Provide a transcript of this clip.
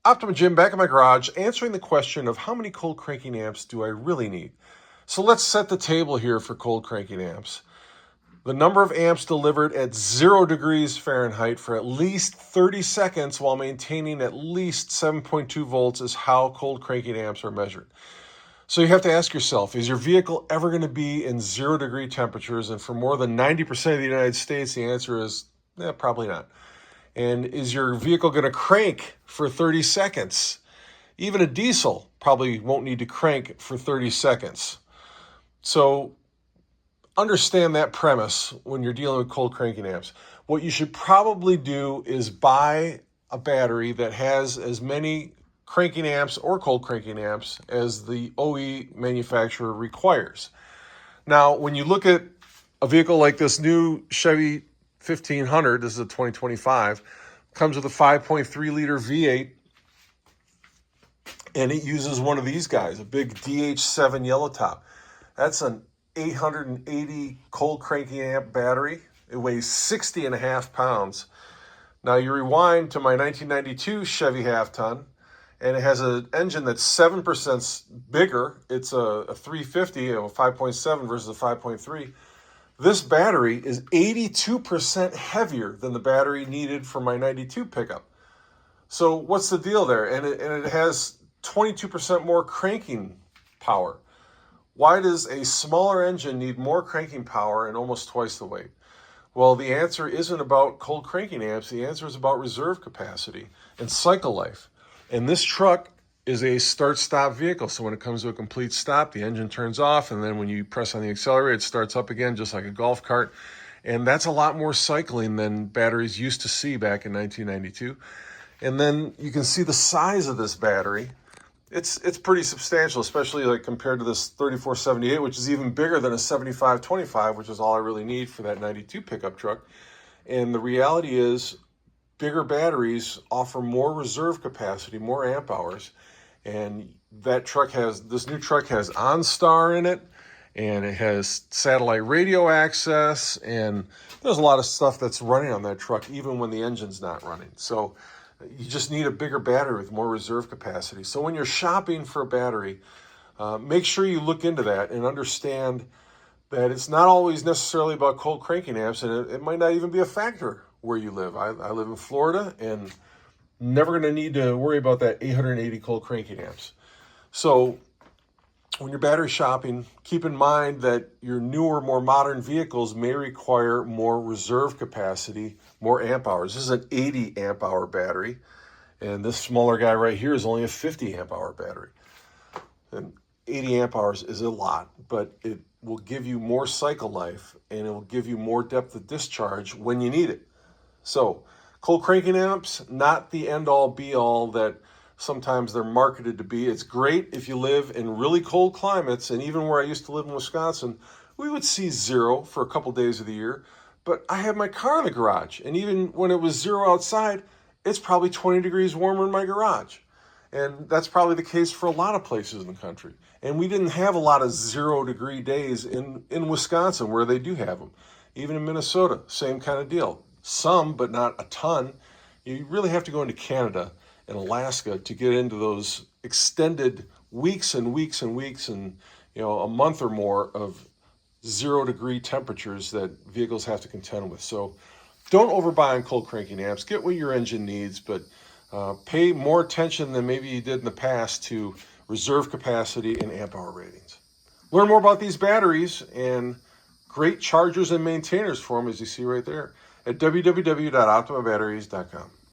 Optima Jim back in my garage answering the question of how many cold cranking amps do I really need. So let's set the table here for cold cranking amps. The number of amps delivered at 0 degrees Fahrenheit for at least 30 seconds while maintaining at least 7.2 volts is how cold cranking amps are measured. So you have to ask yourself, is your vehicle ever going to be in 0 degree temperatures? And for more than 90% of the United States, the answer is probably not. And is your vehicle going to crank for 30 seconds? Even a diesel probably won't need to crank for 30 seconds. So understand that premise when you're dealing with cold cranking amps. What you should probably do is buy a battery that has as many cranking amps or cold cranking amps as the OE manufacturer requires. Now, when you look at a vehicle like this new Chevy 1500, this is a 2025, comes with a 5.3 liter V8, and it uses one of these guys, a big DH7 yellow top. That's an 880 cold cranking amp battery. It weighs 60 and a half pounds. Now you rewind to my 1992 Chevy half-ton, and it has an engine that's 7% bigger. It's a 350, a 5.7 versus a 5.3. This battery is 82% heavier than the battery needed for my 92 pickup. So what's the deal there? And it has 22% more cranking power. Why does a smaller engine need more cranking power and almost twice the weight? Well, the answer isn't about cold cranking amps. The answer is about reserve capacity and cycle life. And this truck is a start-stop vehicle. So when it comes to a complete stop, the engine turns off, and then when you press on the accelerator, it starts up again, just like a golf cart. And that's a lot more cycling than batteries used to see back in 1992. And then you can see the size of this battery. It's pretty substantial, especially like compared to this 3478, which is even bigger than a 7525, which is all I really need for that 92 pickup truck. And the reality is, bigger batteries offer more reserve capacity, more amp hours. And this new truck has OnStar in it, and it has satellite radio access, and there's a lot of stuff that's running on that truck, even when the engine's not running. So you just need a bigger battery with more reserve capacity. So when you're shopping for a battery, make sure you look into that and understand that it's not always necessarily about cold cranking amps, and it might not even be a factor where you live. I live in Florida, and never going to need to worry about that 880 cold cranking amps. So when you're battery shopping, keep in mind that your newer, more modern vehicles may require more reserve capacity, more amp hours. This is an 80 amp hour battery, and this smaller guy right here is only a 50 amp hour battery. And 80 amp hours is a lot, but it will give you more cycle life, and it will give you more depth of discharge when you need it. So cold cranking amps, not the end-all be-all that sometimes they're marketed to be. It's great if you live in really cold climates, and even where I used to live in Wisconsin, we would see 0 for a couple days of the year. But I have my car in the garage, and even when it was 0 outside, it's probably 20 degrees warmer in my garage. And that's probably the case for a lot of places in the country. And we didn't have a lot of 0 degree days in Wisconsin where they do have them. Even in Minnesota, same kind of deal. Some, but not a ton. You really have to go into Canada and Alaska to get into those extended weeks and weeks and weeks and a month or more of 0 degree temperatures that vehicles have to contend with. So don't overbuy on cold cranking amps. Get what your engine needs, but pay more attention than maybe you did in the past to reserve capacity and amp hour ratings. Learn more about these batteries and great chargers and maintainers for them, as you see right there, at www.optimabatteries.com.